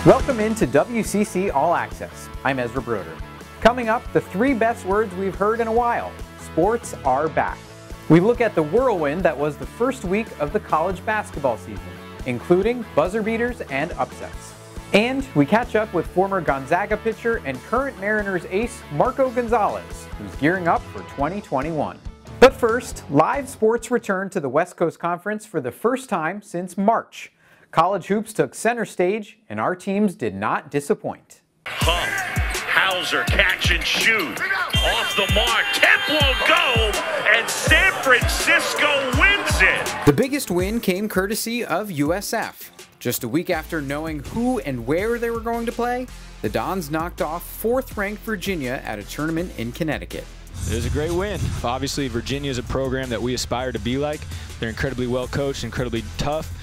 Welcome into WCC All-Access. I'm Ezra Broder. Coming up, the three best words we've heard in a while. Sports are back. We look at the whirlwind that was the first week of the college basketball season, including buzzer beaters and upsets. And we catch up with former Gonzaga pitcher and current Mariners ace Marco Gonzales, who's gearing up for 2021. But first, live sports returned to the West Coast Conference for the first time since March. College hoops took center stage, and our teams did not disappoint. Hump, Hauser, catch and shoot. Off the mark, tip won't go, and San Francisco wins it. The biggest win came courtesy of USF. Just a week after knowing who and where they were going to play, the Dons knocked off fourth-ranked Virginia at a tournament in Connecticut. It was a great win. Obviously, Virginia is a program that we aspire to be like. They're incredibly well coached, incredibly tough,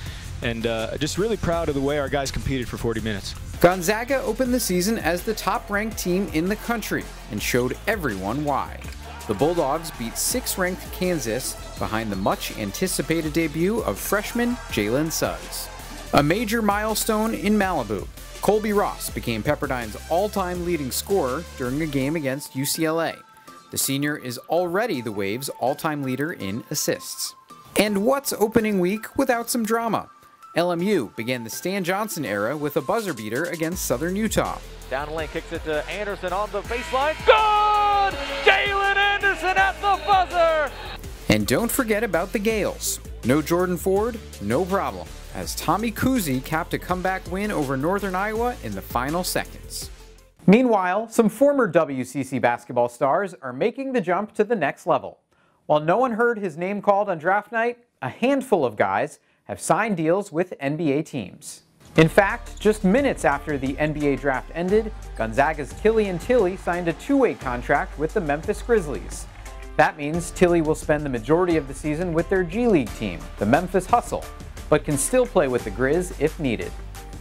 and just really proud of the way our guys competed for 40 minutes. Gonzaga opened the season as the top-ranked team in the country and showed everyone why. The Bulldogs beat 6th-ranked Kansas behind the much-anticipated debut of freshman Jalen Suggs. A major milestone in Malibu. Colby Ross became Pepperdine's all-time leading scorer during a game against UCLA. The senior is already the Wave's all-time leader in assists. And what's opening week without some drama? LMU began the Stan Johnson era with a buzzer beater against Southern Utah. Down the lane, kicks it to Anderson on the baseline. Good! Jalen Anderson at the buzzer! And don't forget about the Gales. No Jordan Ford, no problem, as Tommy Kuhse capped a comeback win over Northern Iowa in the final seconds. Meanwhile, some former WCC basketball stars are making the jump to the next level. While no one heard his name called on draft night, a handful of guys have signed deals with NBA teams. In fact, just minutes after the NBA draft ended, Gonzaga's Killian Tillie signed a two-way contract with the Memphis Grizzlies. That means Tillie will spend the majority of the season with their G League team, the Memphis Hustle, but can still play with the Grizz if needed.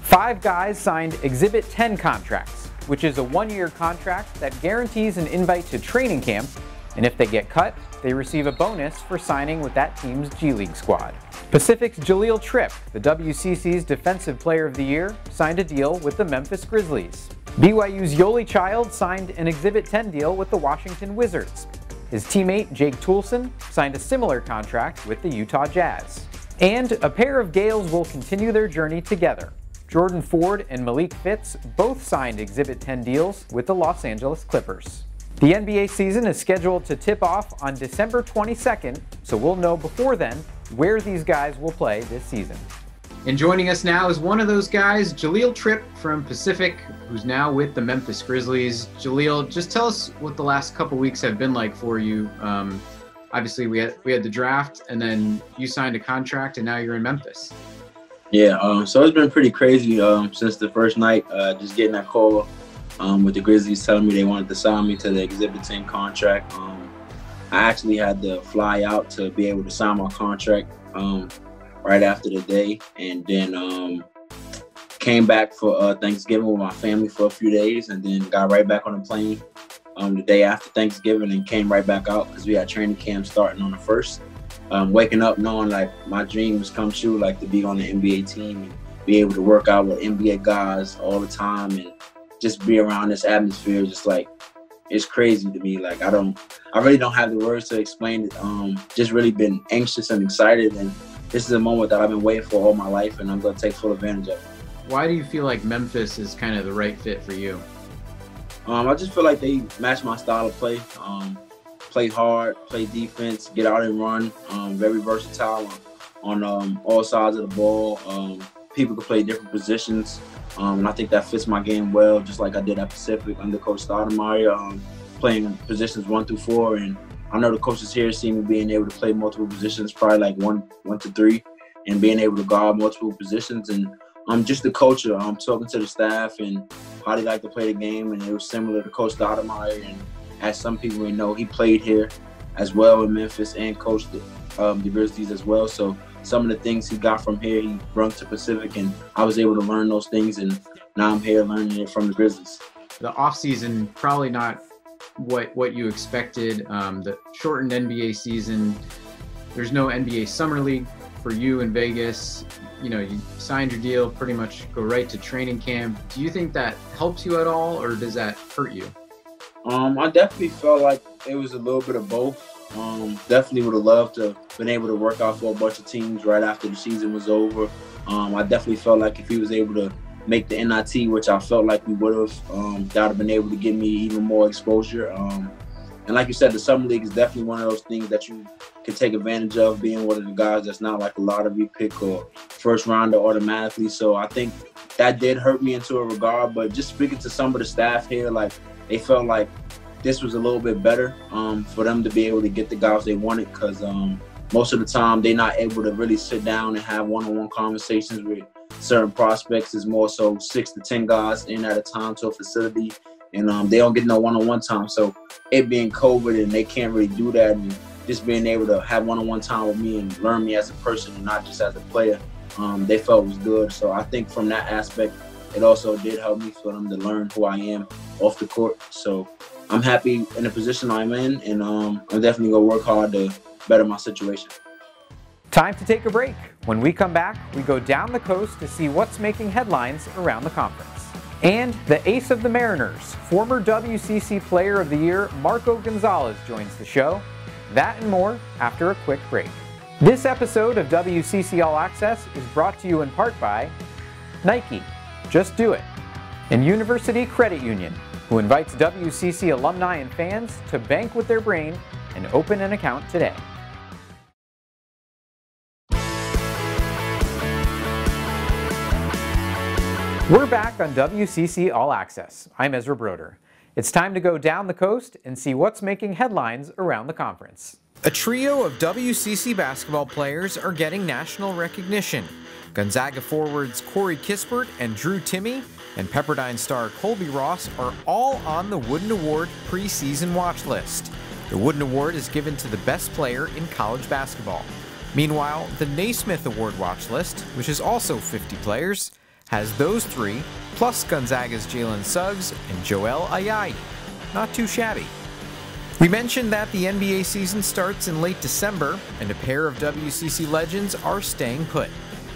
5 guys signed Exhibit 10 contracts, which is a one-year contract that guarantees an invite to training camp, and if they get cut, they receive a bonus for signing with that team's G League squad. Pacific's Jahlil Tripp, the WCC's Defensive Player of the Year, signed a deal with the Memphis Grizzlies. BYU's Yoli Child signed an Exhibit 10 deal with the Washington Wizards. His teammate Jake Toulson signed a similar contract with the Utah Jazz. And a pair of Gales will continue their journey together. Jordan Ford and Malik Fitz both signed Exhibit 10 deals with the Los Angeles Clippers. The NBA season is scheduled to tip off on December 22nd, so we'll know before then where these guys will play this season. And joining us now is one of those guys, Jahlil Tripp from Pacific, who's now with the Memphis Grizzlies. Jahlil, just tell us what the last couple weeks have been like for you. Obviously, we had the draft, and then you signed a contract, and now you're in Memphis. Yeah, so it's been pretty crazy since the first night, just getting that call with the Grizzlies telling me they wanted to sign me to the Exhibit 10 contract. I actually had to fly out to be able to sign my contract right after the day, and then came back for Thanksgiving with my family for a few days, and then got right back on the plane the day after Thanksgiving and came right back out because we had training camp starting on the 1st. Waking up knowing like my dream was come true, like to be on the NBA team and be able to work out with NBA guys all the time and just be around this atmosphere, just like it's crazy to me. Like I really don't have the words to explain it. Just really been anxious and excited, and this is a moment that I've been waiting for all my life, and I'm gonna take full advantage of it. Why do you feel like Memphis is kind of the right fit for you? I just feel like they match my style of play. Play hard, play defense, get out and run. Very versatile on all sides of the ball. People can play different positions, and I think that fits my game well, just like I did at Pacific under Coach Stoudemire, playing positions 1 through 4. And I know the coaches here see me being able to play multiple positions, probably like 1 to 3, and being able to guard multiple positions. And just the culture. I'm talking to the staff and how they like to play the game, and it was similar to Coach Stoudemire. And as some people may know, he played here as well in Memphis and coached the Grizzlies as well. So some of the things he got from here, he brought to Pacific, and I was able to learn those things, and now I'm here learning it from the Grizzlies. The offseason, probably not what you expected. The shortened NBA season, there's no NBA Summer League for you in Vegas. you signed your deal, pretty much go right to training camp. Do you think that helps you at all, or does that hurt you? I definitely felt like it was a little bit of both. Definitely would have loved to have been able to work out for a bunch of teams right after the season was over. I definitely felt like if he was able to make the NIT, which I felt like we would have, that would have been able to give me even more exposure. And like you said, the Summer League is definitely one of those things that you can take advantage of, being one of the guys that's not like a lottery pick or first rounder automatically. So I think that did hurt me into a regard. But just speaking to some of the staff here, like they felt like this was a little bit better for them to be able to get the guys they wanted, because most of the time they're not able to really sit down and have one-on-one conversations with certain prospects. It's more so 6 to 10 guys in at a time to a facility, and they don't get no one-on-one time. So it being COVID and they can't really do that, and just being able to have one-on-one time with me and learn me as a person and not just as a player, they felt was good. So I think from that aspect, it also did help me for them to learn who I am off the court. So I'm happy in the position I'm in, and I'm definitely going to work hard to better my situation. Time to take a break. When we come back, we go down the coast to see what's making headlines around the conference. And the ace of the Mariners, former WCC Player of the Year, Marco Gonzales, joins the show. That and more after a quick break. This episode of WCC All-Access is brought to you in part by Nike, Just Do It, and University Credit Union, who invites WCC alumni and fans to bank with their brain and open an account today. We're back on WCC All-Access. I'm Ezra Broder. It's time to go down the coast and see what's making headlines around the conference. A trio of WCC basketball players are getting national recognition. Gonzaga forwards Corey Kispert and Drew Timme and Pepperdine star Colby Ross are all on the Wooden Award preseason watch list. The Wooden Award is given to the best player in college basketball. Meanwhile, the Naismith Award watch list, which is also 50 players, has those three, plus Gonzaga's Jalen Suggs and Joel Ayayi. Not too shabby. We mentioned that the NBA season starts in late December, and a pair of WCC legends are staying put.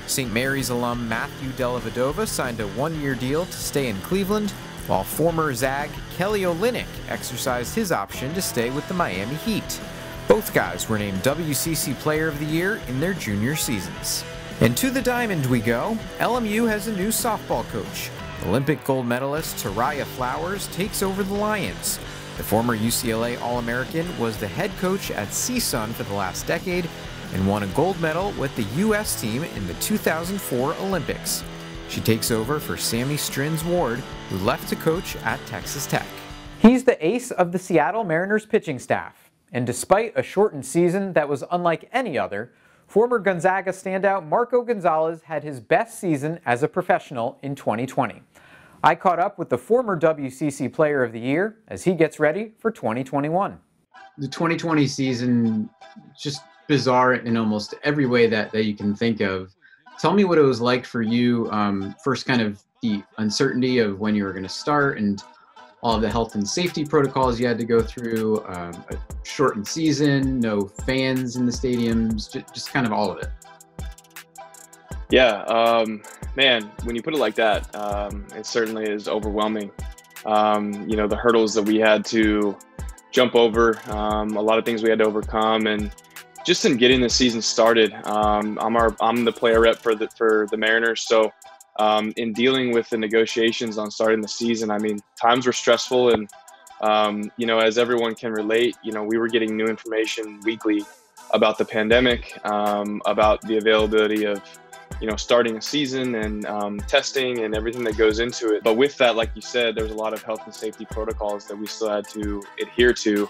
St. Mary's alum Matthew Dellavedova signed a one-year deal to stay in Cleveland, while former Zag Kelly Olynyk exercised his option to stay with the Miami Heat. Both guys were named WCC Player of the Year in their junior seasons. And to the Diamond we go. LMU has a new softball coach. Olympic gold medalist Taraya Flowers takes over the Lions. The former UCLA All-American was the head coach at CSUN for the last decade and won a gold medal with the U.S. team in the 2004 Olympics. She takes over for Sammy Strins-Ward, who left to coach at Texas Tech. He's the ace of the Seattle Mariners pitching staff, and despite a shortened season that was unlike any other, former Gonzaga standout Marco Gonzales had his best season as a professional in 2020. I caught up with the former WCC Player of the Year as he gets ready for 2021. The 2020 season, just bizarre in almost every way that you can think of. Tell me what it was like for you, first kind of the uncertainty of when you were going to start and all of the health and safety protocols you had to go through, a shortened season, no fans in the stadiums, just kind of all of it. Yeah, man, when you put it like that, it certainly is overwhelming. The hurdles that we had to jump over, a lot of things we had to overcome, and just in getting the season started, I'm the player rep for the Mariners, so in dealing with the negotiations on starting the season, I mean, times were stressful, and as everyone can relate, we were getting new information weekly about the pandemic, about the availability of starting a season and testing and everything that goes into it. But with that, like you said, there's a lot of health and safety protocols that we still had to adhere to.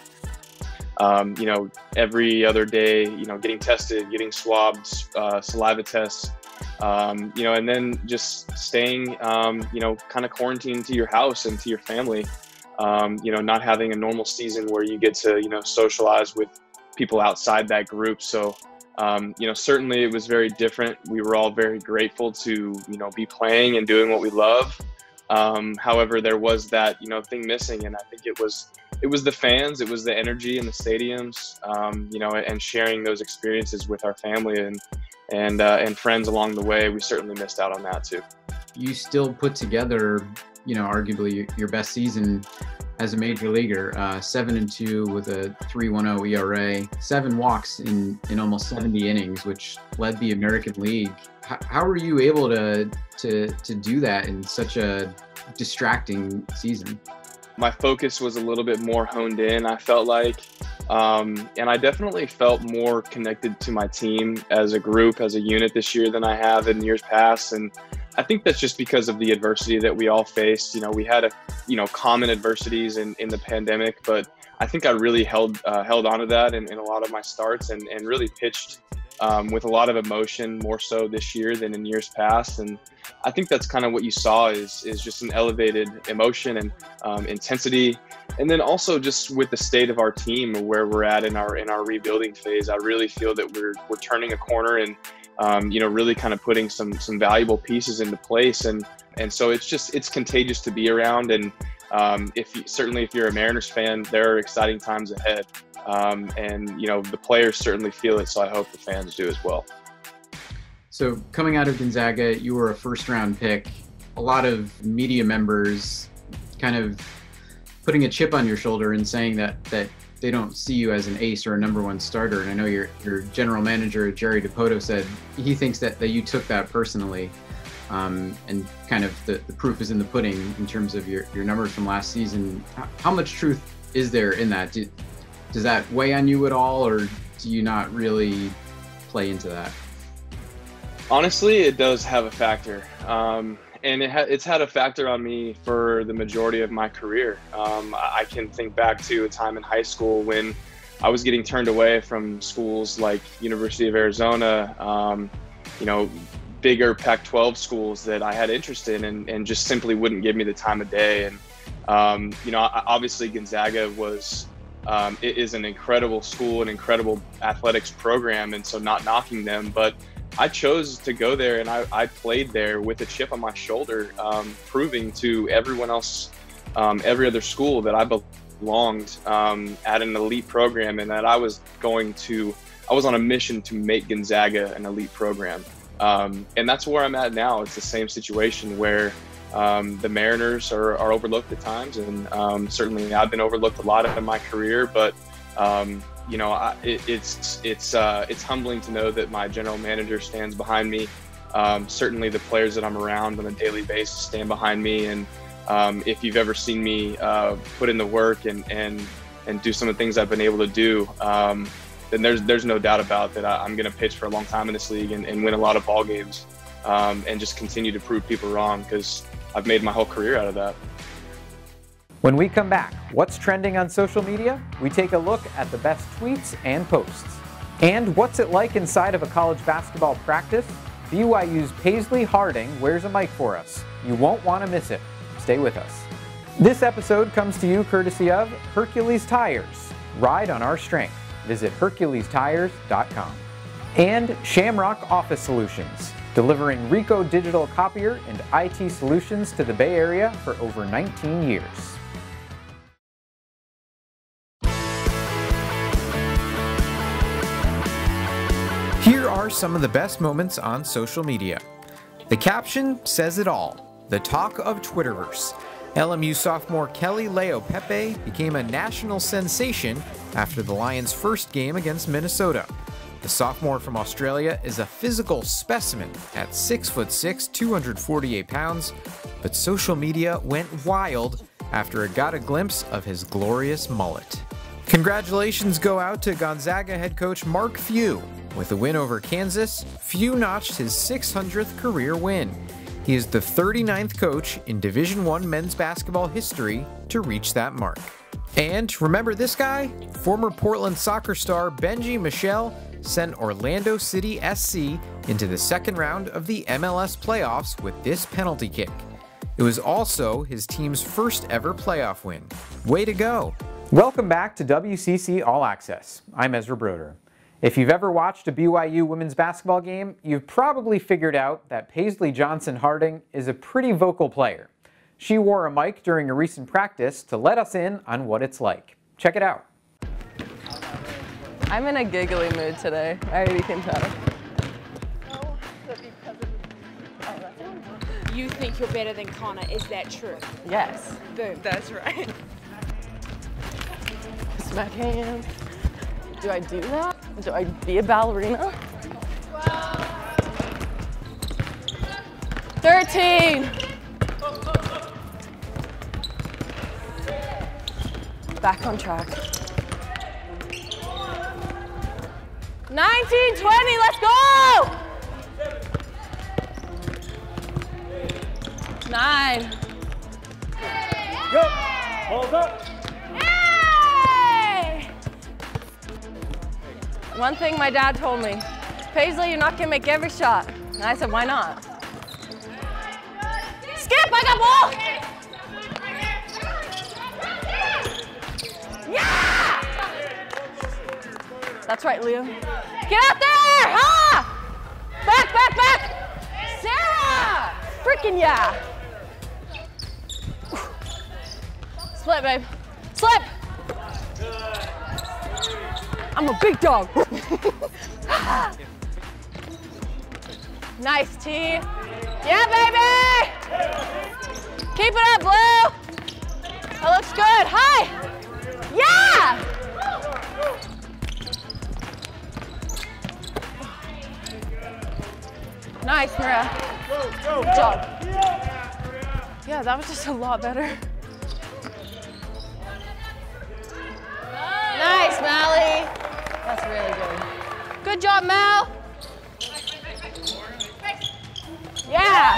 Every other day, getting tested, getting swabbed, saliva tests, and then just staying, kind of quarantined to your house and to your family, not having a normal season where you get to, socialize with people outside that group. So, certainly it was very different. We were all very grateful to, be playing and doing what we love. However, there was that, thing missing. And I think it was the fans, it was the energy in the stadiums, and sharing those experiences with our family. And, and friends along the way, we certainly missed out on that too. You still put together, you know, arguably your best season as a major leaguer, 7-2 with a 3.10 ERA, 7 walks in almost 70 innings, which led the American League. How were you able to do that in such a distracting season? My focus was a little bit more honed in, I felt like, and I definitely felt more connected to my team as a group, as a unit this year than I have in years past. And I think that's just because of the adversity that we all faced. You know, we had common adversities in the pandemic, but I think I really held on to that in a lot of my starts and really pitched with a lot of emotion, more so this year than in years past. And I think that's kind of what you saw is just an elevated emotion and intensity. And then also just with the state of our team, where we're at in our rebuilding phase, I really feel that we're turning a corner and really kind of putting some valuable pieces into place. And so it's contagious to be around. And if you're a Mariners fan, there are exciting times ahead. And the players certainly feel it. So I hope the fans do as well. So coming out of Gonzaga, you were a first-round pick. A lot of media members kind of putting a chip on your shoulder and saying that they don't see you as an ace or a #1 starter. And I know your general manager, Jerry DePoto, said he thinks that you took that personally. And kind of the proof is in the pudding in terms of your numbers from last season. How much truth is there in that? Does that weigh on you at all, or do you not really play into that? Honestly, it does have a factor. And it's had a factor on me for the majority of my career. I can think back to a time in high school when I was getting turned away from schools like University of Arizona, bigger Pac-12 schools that I had interest in and just simply wouldn't give me the time of day. And, obviously Gonzaga it is an incredible school, an incredible athletics program, and so not knocking them, but I chose to go there and I played there with a chip on my shoulder, proving to everyone else, every other school that I belonged at an elite program and that I was on a mission to make Gonzaga an elite program. And that's where I'm at now. It's the same situation where the Mariners are overlooked at times, and certainly I've been overlooked a lot in my career, but it's humbling to know that my general manager stands behind me. Certainly the players that I'm around on a daily basis stand behind me. And if you've ever seen me put in the work and do some of the things I've been able to do, then there's no doubt about that I'm going to pitch for a long time in this league and win a lot of ball games and just continue to prove people wrong, because I've made my whole career out of that. When we come back, what's trending on social media? We take a look at the best tweets and posts. And what's it like inside of a college basketball practice? BYU's Paisley Harding wears a mic for us. You won't want to miss it. Stay with us. This episode comes to you courtesy of Hercules Tires. Ride on our strength. Visit HerculesTires.com. And SHAMROCK Office Solutions, delivering Ricoh digital copier and IT solutions to the Bay Area for over 19 years. Here are some of the best moments on social media. The caption says it all. The talk of Twitterverse. LMU sophomore Kelly Leo Pepe became a national sensation after the Lions' first game against Minnesota. The sophomore from Australia is a physical specimen at 6'6", 248 pounds, but social media went wild after it got a glimpse of his glorious mullet. Congratulations go out to Gonzaga head coach Mark Few. With a win over Kansas, Few notched his 600th career win. He is the 39th coach in Division I men's basketball history to reach that mark. And remember this guy? Former Portland soccer star Benji Michel sent Orlando City SC into the second round of the MLS playoffs with this penalty kick. It was also his team's first ever playoff win. Way to go! Welcome back to WCC All-Access. I'm Ezra Broder. If you've ever watched a BYU women's basketball game, you've probably figured out that Paisley Harding is a pretty vocal player. She wore a mic during a recent practice to let us in on what it's like. Check it out. I'm in a giggly mood today. I already can tell. You think you're better than Connor, is that true? Yes. Boom. That's right. Smack hand. Do I do that? Do I be a ballerina? 13. Back on track. 19, 20, let's go! 9. Go. Hold up. Yay! One thing my dad told me, Paisley, you're not gonna make every shot. And I said, why not? Skip, I got ball! Yeah! That's right, Liam. Get out there! Ha! Back, back, back! Sarah! Freaking yeah! Slip, babe. Slip! I'm a big dog. Nice, T. Yeah, baby! Keep it up, Blue. That looks good. Hi! Yeah! Nice, Maria. Good job. Yeah, that was just a lot better. Nice, Mally. That's really good. Good job, Mal. Yeah.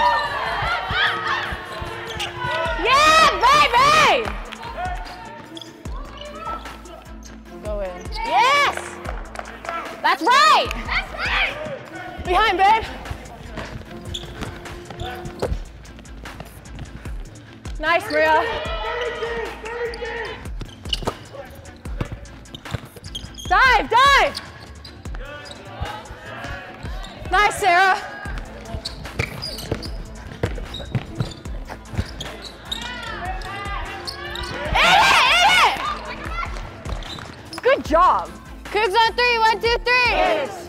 Yeah, baby! Go in. Yes! That's right! That's right! Behind, babe. Nice, Maria. Dive, dive! Nice, Sarah. Hit it! Good job. Cougs on 3, 1, 2, 3. Yes.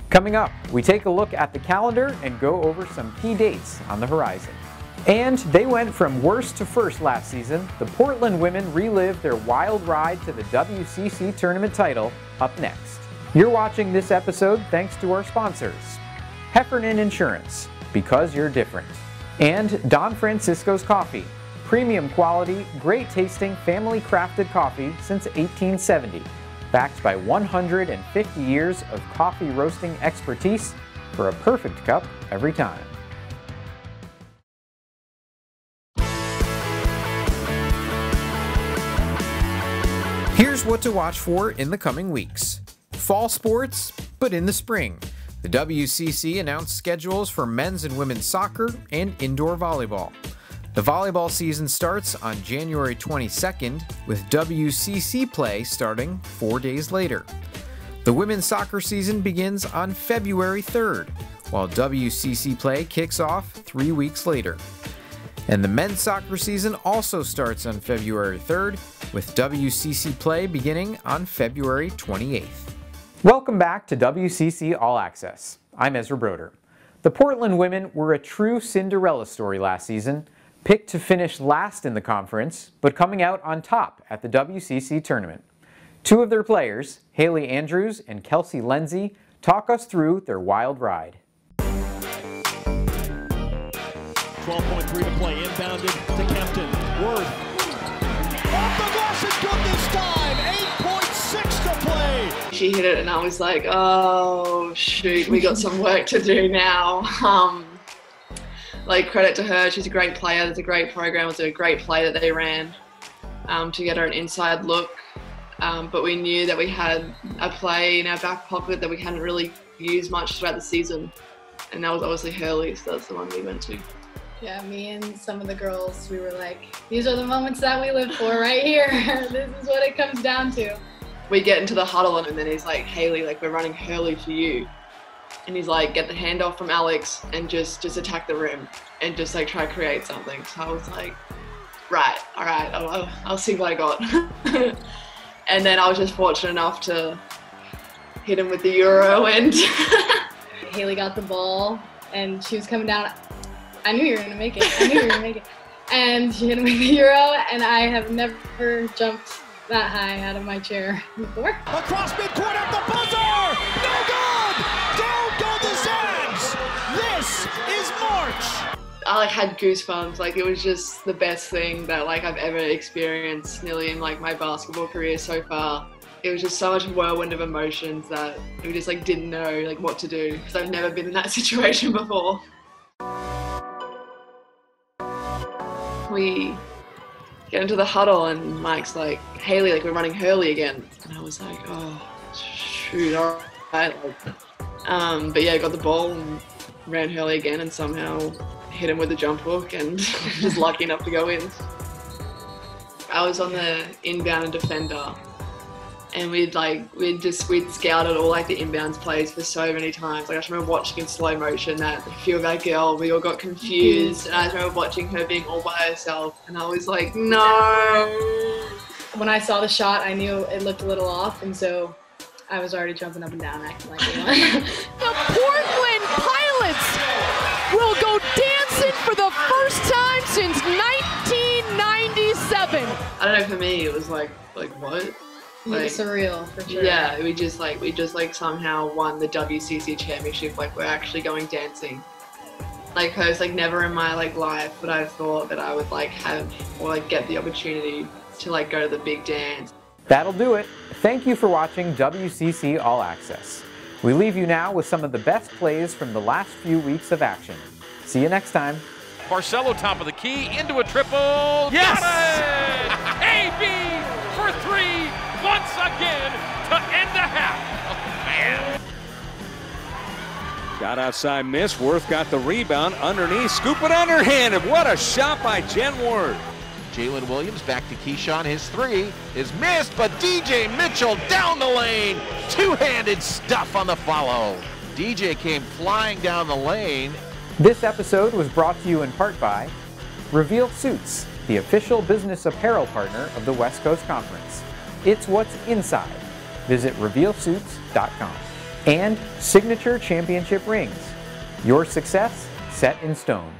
Coming up, we take a look at the calendar and go over some key dates on the horizon. And they went from worst to first last season. The Portland women relived their wild ride to the WCC Tournament title up next. You're watching this episode thanks to our sponsors, Heffernan Insurance, because you're different, and Don Francisco's Coffee, premium quality, great tasting, family crafted coffee since 1870, backed by 150 years of coffee roasting expertise for a perfect cup every time. Here's what to watch for in the coming weeks. Fall sports, but in the spring. The WCC announced schedules for men's and women's soccer and indoor volleyball. The volleyball season starts on January 22nd, with WCC play starting 4 days later. The women's soccer season begins on February 3rd, while WCC play kicks off 3 weeks later. And the men's soccer season also starts on February 3rd, with WCC play beginning on February 28th. Welcome back to WCC All-Access. I'm Ezra Broder. The Portland women were a true Cinderella story last season, picked to finish last in the conference, but coming out on top at the WCC Tournament. Two of their players, Haley Andrews and Kelsey Lindsay, talk us through their wild ride. 12.3 to play, inbounded to Kempton. Worth. Off the glass and good this time. 8.6 to play. She hit it and I was like, oh shoot, we got some work to do now. Like, credit to her, she's a great player. It's a great program. It was a great play that they ran to get her an inside look. But we knew that we had a play in our back pocket that we hadn't really used much throughout the season. And that was obviously Hurley, so that's the one we went to. Yeah, me and some of the girls, we were like, these are the moments that we live for right here. This is what it comes down to. We get into the huddle and then he's like, Haley, like, we're running Hurley for you. And he's like, get the handoff from Alex and just attack the rim and just like try to create something. So I was like, right, all right, I'll see what I got. And then I was just fortunate enough to hit him with the Euro, and Haley got the ball and she was coming down. I knew you were gonna make it. I knew you were gonna make it. And she hit him with the Euro, and I have never jumped that high out of my chair before. Across midcourt at the buzzer! No good! Down go the Zags! This is March! I like had goosebumps. Like it was just the best thing that like I've ever experienced nearly in like my basketball career so far. It was just so much whirlwind of emotions that we just like didn't know like what to do because I've never been in that situation before. We get into the huddle and Mike's like, Haley, like we're running Hurley again. And I was like, oh, shoot, all right. But yeah, I got the ball and ran Hurley again and somehow hit him with the jump hook and just lucky enough to go in. I was on the inbound and defender. And we'd scouted all like the inbounds plays for so many times. Like I just remember watching in slow motion that the field guy girl, we all got confused. And I just remember watching her being all by herself. And I was like, no. When I saw the shot, I knew it looked a little off. And so I was already jumping up and down acting like one. The Portland Pilots will go dancing for the first time since 1997. I don't know, for me, it was like what? Like, surreal for sure. Yeah, we just somehow won the WCC championship. Like we're actually going dancing. Like host, like never in my like life would I have thought that I would like have or like get the opportunity to like go to the big dance. That'll do it. Thank you for watching WCC All-Access. We leave you now with some of the best plays from the last few weeks of action. See you next time. Barcelo top of the key into a triple. Yes! Got it! AB for three once again to end the half. Oh, man. Got outside miss. Worth got the rebound underneath. Scoop it underhand. And what a shot by Jen Ward. Jalen Williams back to Keyshawn. His three is missed, but DJ Mitchell down the lane. Two-handed stuff on the follow. DJ came flying down the lane. This episode was brought to you in part by Reveal Suits, the official business apparel partner of the West Coast Conference. It's what's inside. Visit revealsuits.com. And Signature Championship Rings. Your success set in stone.